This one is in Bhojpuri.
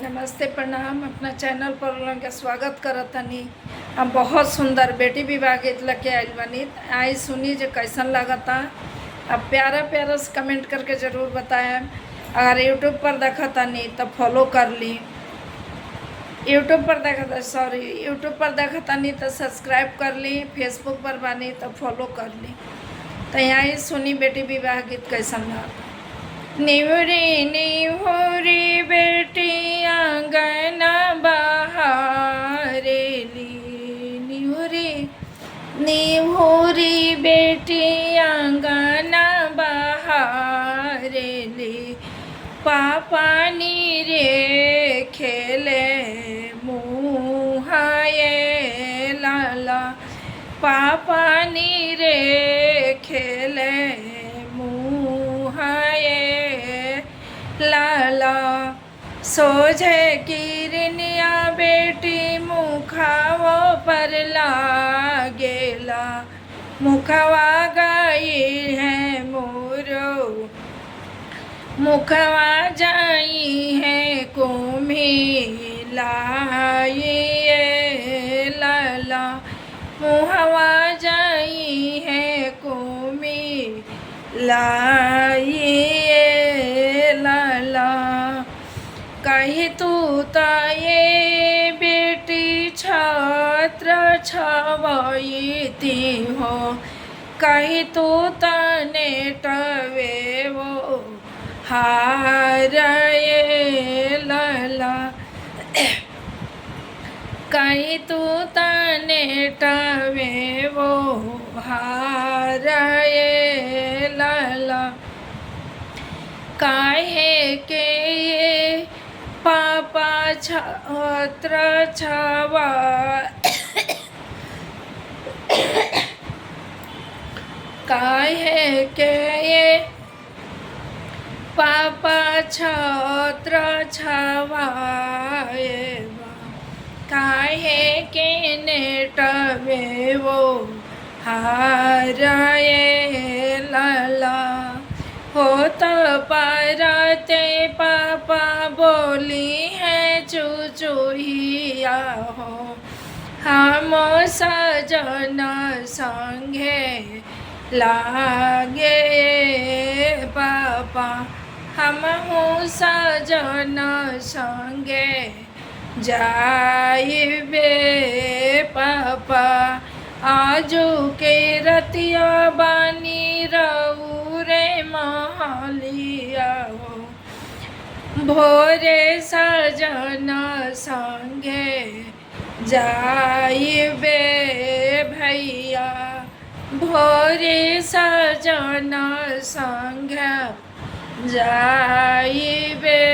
नमस्ते प्रणाम। अपना चैनल पर लोगन के स्वागत करत तनी। हम बहुत सुंदर बेटी विवाह गीत लेके आइल बानी। आई सुनी जो कैसन लगता। अब प्यारा प्यारा से कमेंट करके ज़रूर बताएं। अगर यूट्यूब पर देखा तनी तो फॉलो कर ली। यूट्यूब पर देखा तनी तो सब्सक्राइब कर ली। फेसबुक पर बानी तो फॉलो कर ली। तो यहाँ सुनी बेटी विवाह गीत कैसन लगता। निहुरी निहुरी बेटी आंगन बहारेली। निहुरी निहुरी बेटी आंगन बहारेली। पापा नीरे खेले मुहाए लाला। पापा नीरे खेले मुहाए लाला। सोझे किरनिया बेटी मुखावो पर लागेला। मुखवा गई है मोरो मुखवा जाई है कुम्ही लाइए लाला। मुहवा जाई है कुम्ही लाइए लाला। कही तू ताये बेटी छात्र छवईती हो। कही तू तने टवे वो हारे लाला। कहीं तू तने टवे वो हारे लाला। काहे के ये पापा छात्र छवा काहे के ये पापा छात्र छवाए। काहे के नेटवे वो हारे लाला। हो तो परते पापा बोली है चुचुहिया हो। हम सजन संगे लागे पापा। हम सजन संगे जाइबे पापा। आजू के रतिया बानी रहू रे महलिया हो। भोरे सजन संगे जाइबे भैया। भोरे सजन संगे जाइबे